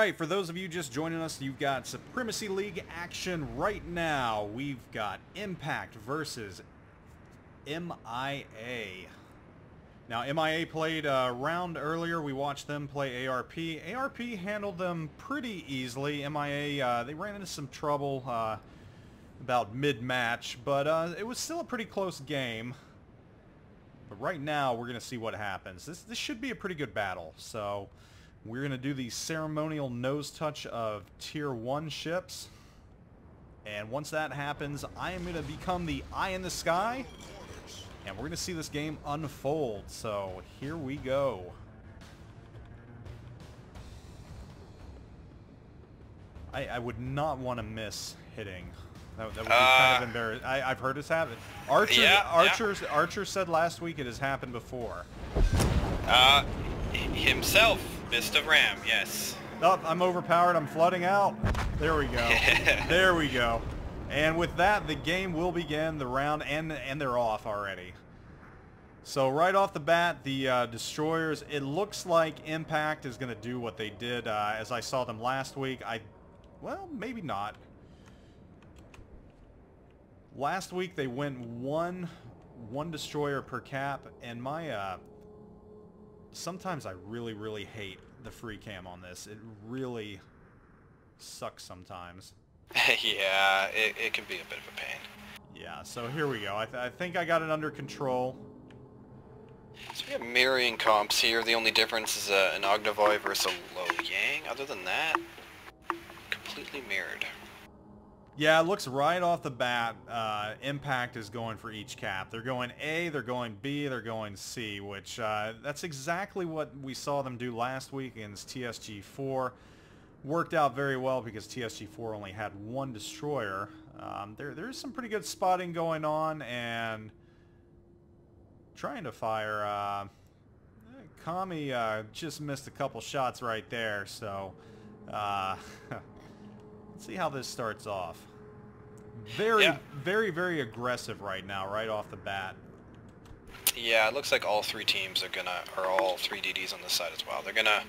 Alright, for those of you just joining us, you've got Supremacy League action right now. We've got Impact versus MIA. Now, MIA played a round earlier. We watched them play ARP. ARP handled them pretty easily. MIA, they ran into some trouble about mid-match, but it was still a pretty close game. But right now, we're going to see what happens. This should be a pretty good battle, so we're going to do the ceremonial nose touch of Tier 1 ships. And once that happens, I am going to become the eye in the sky. And we're going to see this game unfold. So here we go. I would not want to miss hitting. That would be kind of embarrassing. I've heard this happen. Archer said last week it has happened before. Himself missed a ram, yes. Oh, I'm overpowered. I'm flooding out. There we go. There we go. And with that, the game will begin, the round, and they're off already. So right off the bat, the destroyers, it looks like Impact is going to do what they did as I saw them last week. Well, maybe not. Last week they went one destroyer per cap, and my sometimes I really hate the free cam on this. It really sucks sometimes. Yeah, it can be a bit of a pain. Yeah, so here we go. I think I got it under control. So we have mirroring comps here. The only difference is an Ognivoy versus a Lo Yang. Other than that, completely mirrored. Yeah, it looks right off the bat, Impact is going for each cap. They're going A, they're going B, they're going C, which that's exactly what we saw them do last week against TSG4. Worked out very well because TSG4 only had one destroyer. There's some pretty good spotting going on, and trying to fire. Kami just missed a couple shots right there, so let's see how this starts off. Very aggressive right now, right off the bat. Yeah, it looks like all three teams are all 3 DDs on this side as well. They're gonna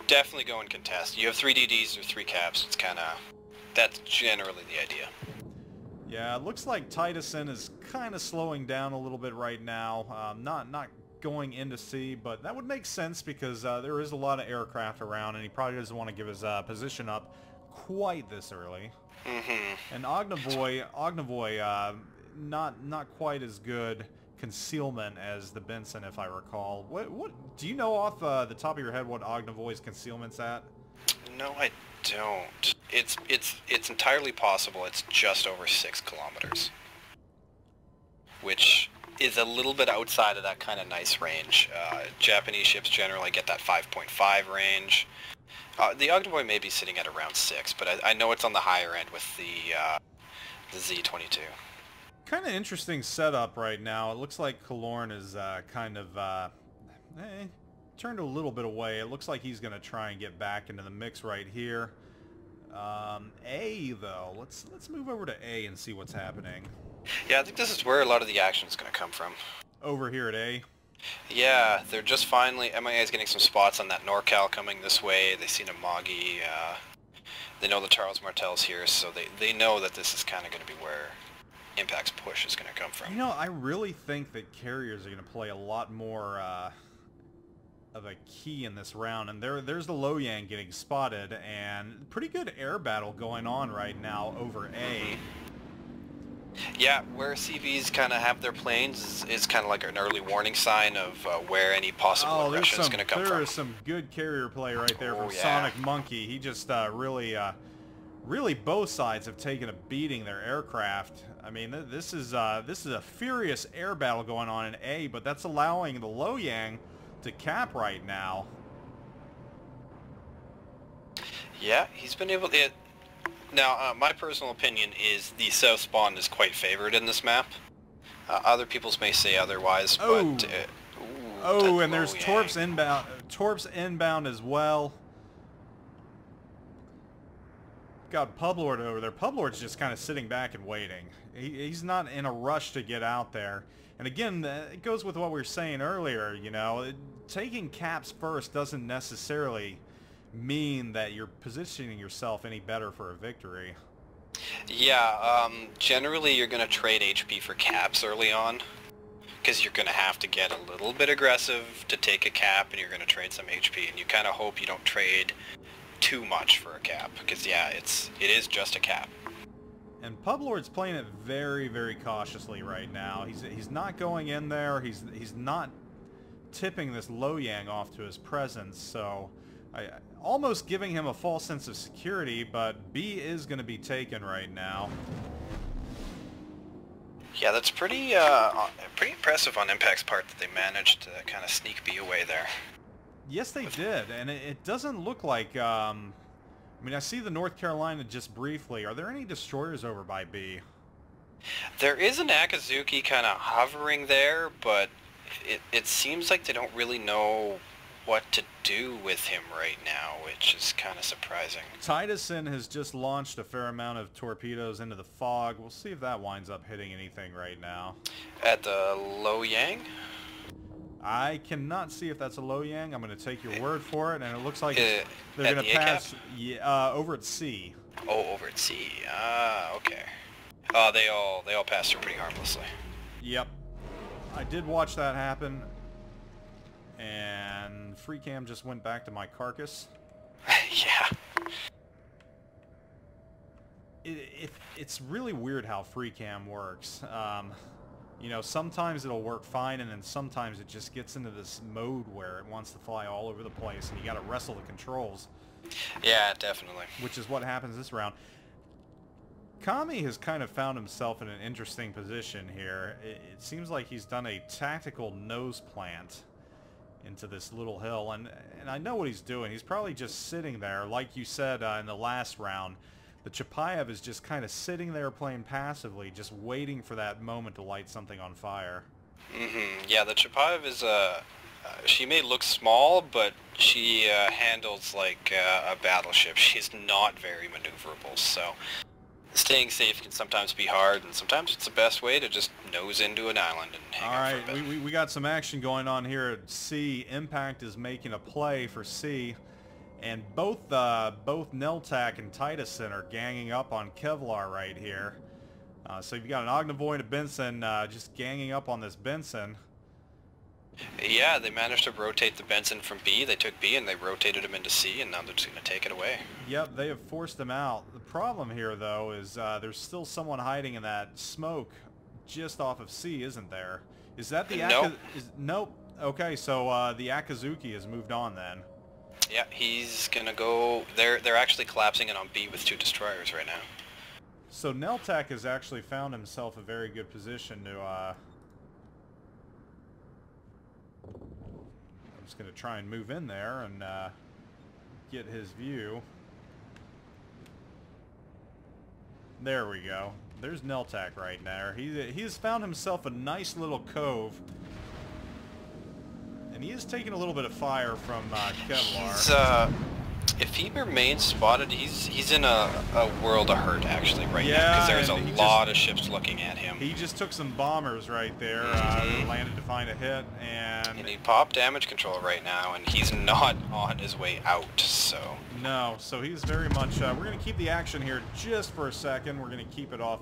definitely go and contest. You have 3 DDs or 3 caps. It's that's generally the idea. Yeah, it looks like Titusson is kind of slowing down a little bit right now. Not going into C, but that would make sense because there is a lot of aircraft around, and he probably doesn't want to give his position up quite this early. And Ognivoy, not quite as good concealment as the Benson, if I recall. What do you know off the top of your head what Ognivoy's concealment's at? No, I don't. It's entirely possible it's just over 6 kilometers, which is a little bit outside of that kind of nice range. Japanese ships generally get that 5.5 range. The Ognivoy may be sitting at around 6, but I know it's on the higher end with the Z-22. Kind of interesting setup right now. It looks like Kalorn is kind of turned a little bit away. It looks like he's going to try and get back into the mix right here. A though, let's move over to A and see what's happening. Yeah, I think this is where a lot of the action is going to come from. Over here at A. Yeah, they're just finally, MIA is getting some spots on that NorCal coming this way. They've seen a Moggy. They know the Charles Martel's here, so they know that this is kind of going to be where Impact's push is going to come from. You know, I really think that carriers are going to play a lot more of a key in this round, and there's the Lo Yang getting spotted, and pretty good air battle going on right now over A. Yeah, where CVs kind of have their planes is kind of like an early warning sign of where any possible aggression is going to come from. There is some good carrier play right there from yeah. Sonic Monkey. He just really both sides have taken a beating their aircraft. I mean, this is a furious air battle going on in A, but that's allowing the Lo Yang to cap right now. Yeah, he's been able to... Now, my personal opinion is the south spawn is quite favored in this map. Other people's may say otherwise, but... And there's Torps inbound. Torps inbound as well. Got Publord over there. Publord's just kind of sitting back and waiting. He's not in a rush to get out there. And again, it goes with what we were saying earlier, you know. Taking caps first doesn't necessarily mean that you're positioning yourself any better for a victory. Yeah, generally you're going to trade HP for caps early on, because you're going to have to get a little bit aggressive to take a cap, and you're going to trade some HP, and you kind of hope you don't trade too much for a cap, because yeah, it is just a cap. And Publord's playing it very, very cautiously right now. He's not going in there. He's not tipping this Loyang off to his presence, so I almost giving him a false sense of security, but B is going to be taken right now. Yeah, that's pretty impressive on Impact's part that they managed to kind of sneak B away there. Yes, they did, and it doesn't look like... I mean, I see the North Carolina just briefly. Are there any destroyers over by B? There is an Akazuki kind of hovering there, but it seems like they don't really know what to do with him right now, which is kind of surprising. Titusson has just launched a fair amount of torpedoes into the fog. We'll see if that winds up hitting anything right now. At the Loyang? I cannot see if that's a Loyang. I'm going to take your word for it, and it looks like they're going to pass over at C. Oh, over at C. Okay. They all pass through pretty harmlessly. Yep. I did watch that happen, and free cam just went back to my carcass. Yeah. It's really weird how free cam works. You know, sometimes it'll work fine, and then sometimes it just gets into this mode where it wants to fly all over the place, and you got to wrestle the controls. Yeah, definitely. Which is what happens this round. Kami has kind of found himself in an interesting position here. It seems like he's done a tactical nose plant into this little hill, and I know what he's doing. He's probably just sitting there, like you said in the last round. The Chapayev is just kind of sitting there playing passively, just waiting for that moment to light something on fire. Mm-hmm. Yeah, the Chapayev is she may look small, but she handles like a battleship. She's not very maneuverable, so staying safe can sometimes be hard, and sometimes it's the best way to just nose into an island and hang out for a bit. We got some action going on here at C. Impact is making a play for C. And both Neltak and Titusson are ganging up on Kevlar right here. So you've got an Ognivoy and a Benson just ganging up on this Benson. Yeah, they managed to rotate the Benson from B. They took B and they rotated him into C, and now they're just going to take it away. Yep, they have forced him out. The problem here, though, is there's still someone hiding in that smoke just off of C, isn't there? Is that the... Nope. Nope. Okay, so the Akazuki has moved on then. Yeah, he's gonna go. They're actually collapsing it on B with 2 destroyers right now. So Neltak has actually found himself a very good position to. I'm just gonna try and move in there and get his view. There we go. There's Neltak right there. He's found himself a nice little cove. And he is taking a little bit of fire from Kevlar. If he remains spotted, he's in a world of hurt actually right now, because there's a lot of ships looking at him. He just took some bombers right there, landed to find a hit, and he popped damage control right now, and he's not on his way out, so... No, so he's very much... we're going to keep the action here just for a second. We're going to keep it off...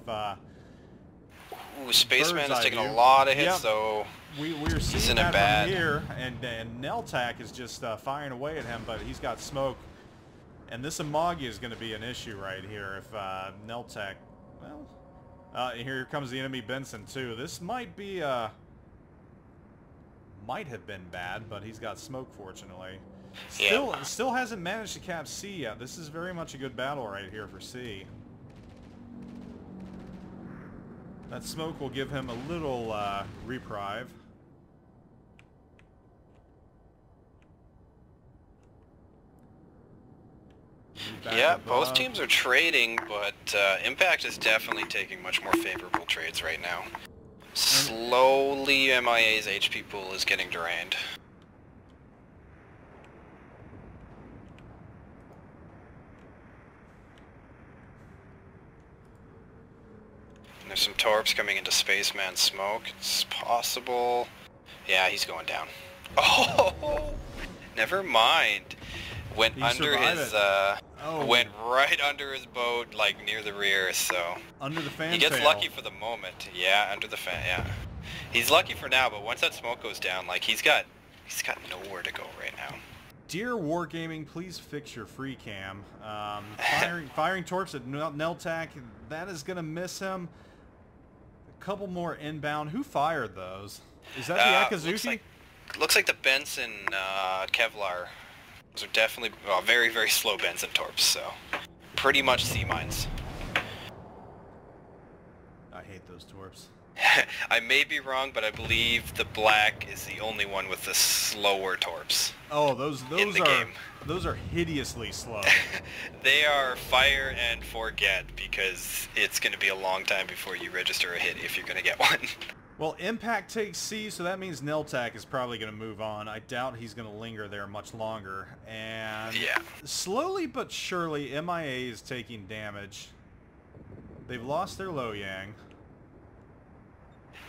Ooh, Spaceman is taking a lot of hits, so... We're seeing that from here, and Neltak is just firing away at him, but he's got smoke. And this Amagi is going to be an issue right here if Neltak... Well, here comes the enemy Benson, too. This might be... might have been bad, but he's got smoke, fortunately. Still hasn't managed to cap C yet. This is very much a good battle right here for C. That smoke will give him a little reprieve. Yeah, both teams are trading, but Impact is definitely taking much more favorable trades right now. Slowly, MIA's HP pool is getting drained. There's some torps coming into Spaceman smoke. It's possible. Yeah, he's going down. Oh, never mind. Went He under survived his, Oh. went right under his boat, like near the rear, so. Under the fantail. He gets lucky for the moment. Yeah, under the fan, yeah. He's lucky for now, but once that smoke goes down, like, he's got nowhere to go right now. Dear Wargaming, please fix your free cam. Firing torps at Neltac, that is going to miss him. A couple more inbound. Who fired those? Is that the Akazuki? Looks like the Benson Kevlar. Those are definitely very, very slow Benson torps, so pretty much sea mines. I hate those torps. I may be wrong, but I believe the black is the only one with the slower torps. Oh, those in the game. Those are hideously slow. They are fire and forget, because it's going to be a long time before you register a hit if you're going to get one. Well, Impact takes C, so that means Neltac is probably going to move on. I doubt he's going to linger there much longer. And yeah. Slowly but surely, MIA is taking damage. They've lost their Loyang.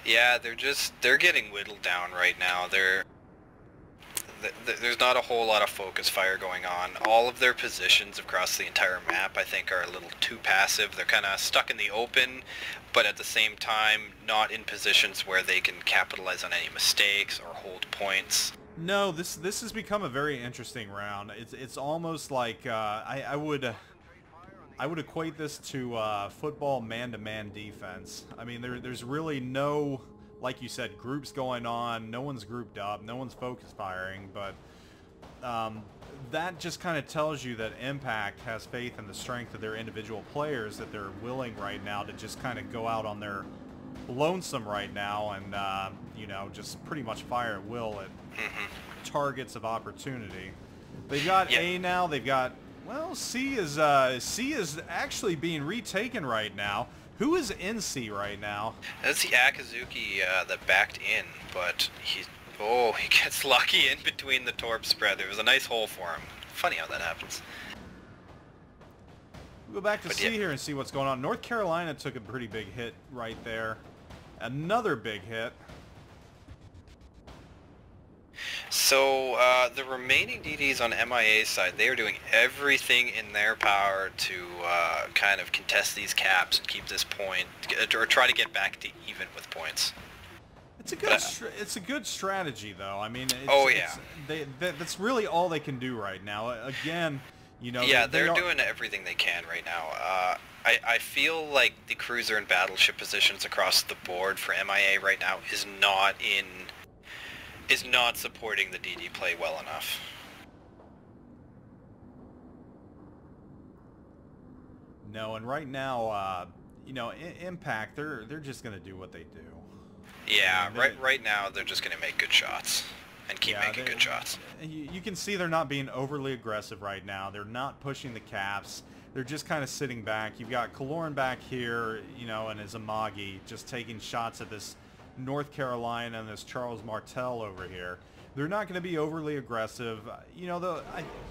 Yeah, they're getting whittled down right now. There's not a whole lot of focus fire going on. All of their positions across the entire map, I think, are a little too passive. They're kind of stuck in the open, but at the same time, not in positions where they can capitalize on any mistakes or hold points. No, this has become a very interesting round. It's almost like I would equate this to football man-to-man defense. I mean, there's really no, like you said, groups going on. No one's grouped up. No one's focus firing. But that just kind of tells you that Impact has faith in the strength of their individual players, that they're willing right now to just kind of go out on their lonesome right now and, you know, just pretty much fire at will at targets of opportunity. They've got A now. They've got... Well, C is actually being retaken right now. Who is in C right now? That's the Akazuki that backed in, but he gets lucky in between the torp spread. There was a nice hole for him. Funny how that happens. We'll go back to C here and see what's going on. North Carolina took a pretty big hit right there. Another big hit. So, the remaining DDs on MIA's side, they are doing everything in their power to kind of contest these caps and keep this point, or try to get back to even with points. It's a good strategy, though. I mean, that's really all they can do right now. Again, you know. Yeah, they're doing everything they can right now. I feel like the cruiser and battleship positions across the board for MIA right now is not supporting the DD play well enough. No, and right now, you know, Impact, they're just going to do what they do. Yeah, right now they're just going to make good shots and keep making good shots. You can see they're not being overly aggressive right now. They're not pushing the caps. They're just kind of sitting back. You've got Kaloran back here, you know, and his Amagi just taking shots at this North Carolina and this Charles Martel over here. They're not going to be overly aggressive. You know,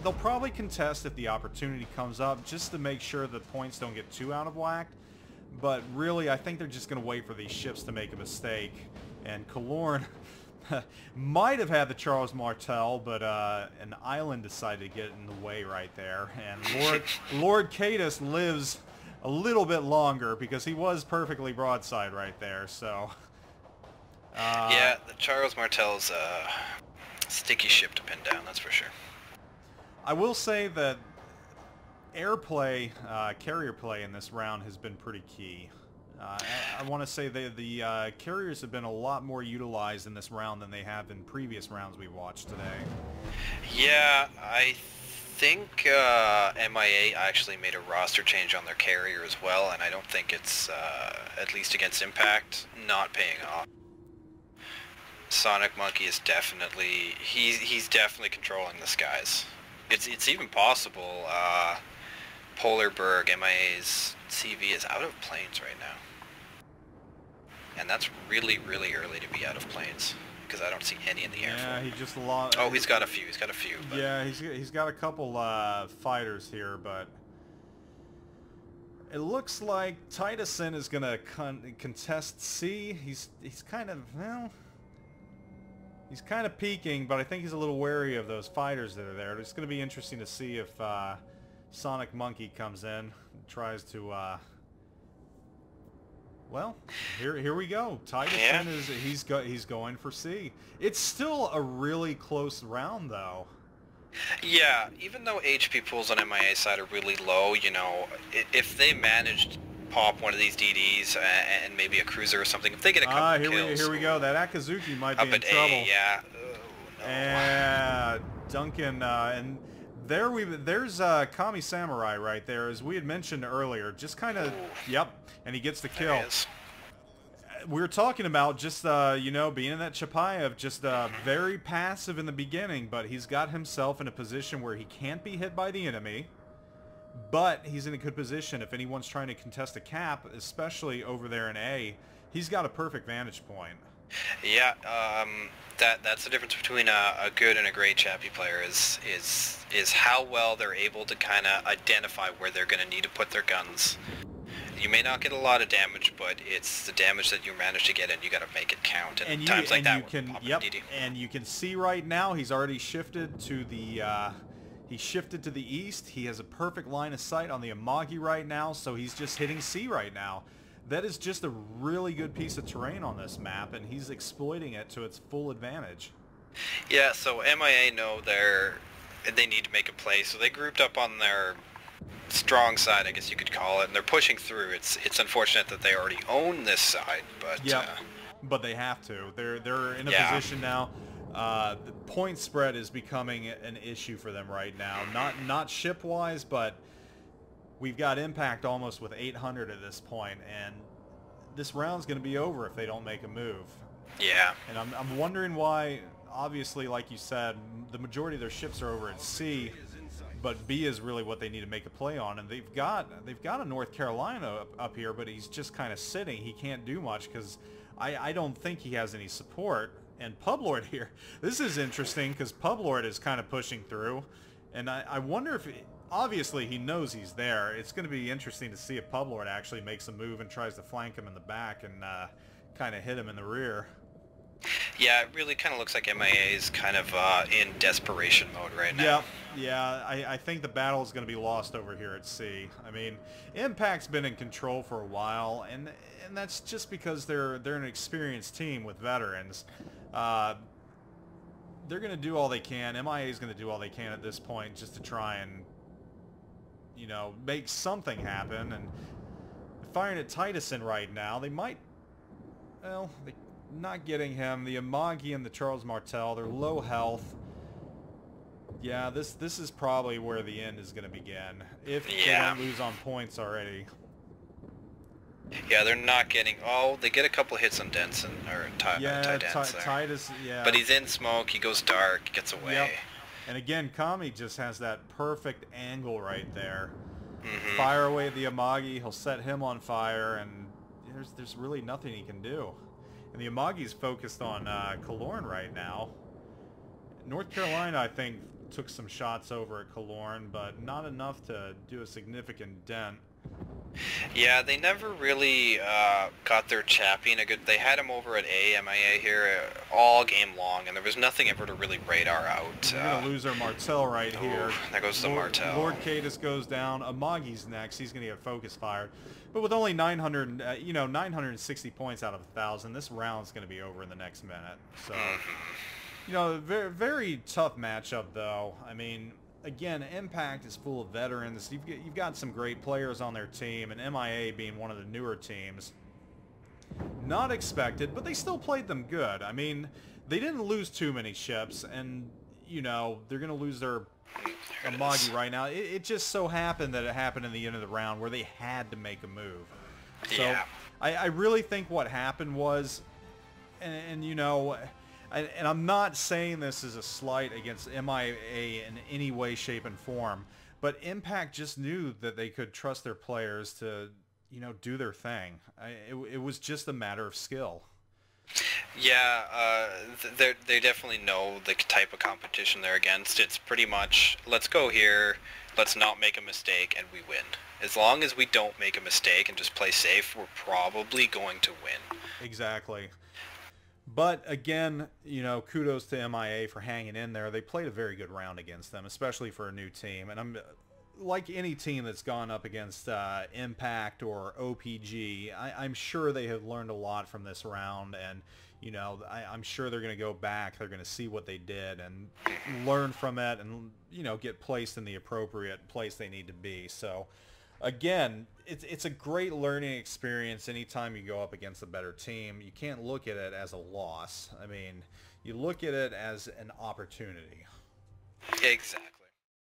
they'll probably contest if the opportunity comes up, just to make sure the points don't get too out of whack. But really, I think they're just going to wait for these ships to make a mistake. And Kaloran might have had the Charles Martel, but an island decided to get in the way right there. And Lord Cadus lives a little bit longer because he was perfectly broadside right there. So... yeah, the Charles Martel's a sticky ship to pin down, that's for sure. I will say that airplay, carrier play in this round has been pretty key. I want to say the carriers have been a lot more utilized in this round than they have in previous rounds we watched today. Yeah, I think MIA actually made a roster change on their carrier as well, and I don't think it's, at least against Impact, not paying off. Sonic Monkey is definitely, he's definitely controlling the skies. It's even possible Polarberg, MIA's CV, is out of planes right now. And that's really, really early to be out of planes, because I don't see any in the air. Yeah, he just lost. Oh, he's got a few. But... Yeah, he's got a couple fighters here, but it looks like Titusson is gonna contest C. He's kind of, well, He's kind of peeking, but I think he's a little wary of those fighters that are there. It's going to be interesting to see if Sonic Monkey comes in and tries to... Well, here we go. Tigerson he's going for C. It's still a really close round, though. Yeah, even though HP pools on MIA side are really low, you know, if they managed to pop one of these DDs and maybe a cruiser or something, if they get a couple kills... Here we go. That Akazuki might be in trouble. A, yeah. Oh, no. And Duncan, and there's Kami Samurai right there, as we had mentioned earlier. Just kind of, yep, and he gets the kill. We were talking about just, you know, being in that Chapayev, just very passive in the beginning, but he's got himself in a position where he can't be hit by the enemy, but he's in a good position. If anyone's trying to contest a cap, especially over there in A, he's got a perfect vantage point. Yeah, that's the difference between a good and a great Chappie player is how well they're able to kind of identify where they're going to need to put their guns. You may not get a lot of damage, but it's the damage that you manage to get, and you got to make it count. And times like that, and you can see right now he's already shifted to the east. He has a perfect line of sight on the Amagi right now, so he's just hitting C right now. That is just a really good piece of terrain on this map, and he's exploiting it to its full advantage. Yeah, so MIA know they need to make a play, so they grouped up on their strong side, I guess you could call it, and they're pushing through. It's unfortunate that they already own this side, but yeah, but they have to. They're in a position now. The point spread is becoming an issue for them right now. Not ship wise, but we've got Impact almost with 800 at this point, and this round's going to be over if they don't make a move. Yeah. And I'm wondering why. Obviously, like you said, the majority of their ships are over at C. But B is really what they need to make a play on, and they've got a North Carolina up here, but he's just kind of sitting. He can't do much because I don't think he has any support. And Publord here, this is interesting because Publord is kind of pushing through, and I wonder if obviously he knows he's there. It's going to be interesting to see if Publord actually makes a move and tries to flank him in the back and kind of hit him in the rear. Yeah, it really kind of looks like MIA is kind of in desperation mode right now. Yeah, I think the battle is going to be lost over here at C. I mean, Impact's been in control for a while, and that's just because they're an experienced team with veterans. They're going to do all they can. MIA is going to do all they can at this point just to try and, you know, make something happen. And firing at Titusson right now, they might, well, not getting him. The Amagi and the Charles Martel, they're low health. Yeah, this is probably where the end is going to begin. If they don't lose on points already. Yeah, they're not getting... Oh, they get a couple hits on Denson, or Titus, yeah. But he's in smoke, he goes dark, gets away. Yep. And again, Kami just has that perfect angle right there. Fire away at the Amagi, he'll set him on fire, and there's really nothing he can do. And the Amagi's focused on Kaloran right now. North Carolina, I think, took some shots over at Kaloran, but not enough to do a significant dent. Yeah, they never really got their Chappie in a good... They had him over at MIA here all game long, and there was nothing ever to really radar out. We're going to lose our Martel right here. There goes the Martel. Lord Cadis goes down. Amagi's next. He's going to get focus fired. But with only 960 points out of 1,000, this round's going to be over in the next minute. So, you know, very, very tough matchup, though. I mean, again, Impact is full of veterans. You've got some great players on their team, and MIA being one of the newer teams. Not expected, but they still played them good. I mean, they didn't lose too many ships, and, you know, they're going to lose their Amagi right now. It just so happened that it happened in the end of the round where they had to make a move. So Yeah. I really think what happened was, and you know, and I'm not saying this as a slight against MIA in any way, shape, and form, but Impact just knew that they could trust their players to, you know, do their thing. It was just a matter of skill. Yeah, they definitely know the type of competition they're against. It's pretty much, let's go here, let's not make a mistake, and we win. As long as we don't make a mistake and just play safe, we're probably going to win. Exactly. But again, you know, kudos to MIA for hanging in there. They played a very good round against them, especially for a new team. And I'm like any team that's gone up against Impact or OPG, I'm sure they have learned a lot from this round. And, you know, I'm sure they're going to go back. They're going to see what they did and learn from it and, you know, get placed in the appropriate place they need to be. So, again, it's a great learning experience anytime you go up against a better team. You can't look at it as a loss. I mean, you look at it as an opportunity. Exactly.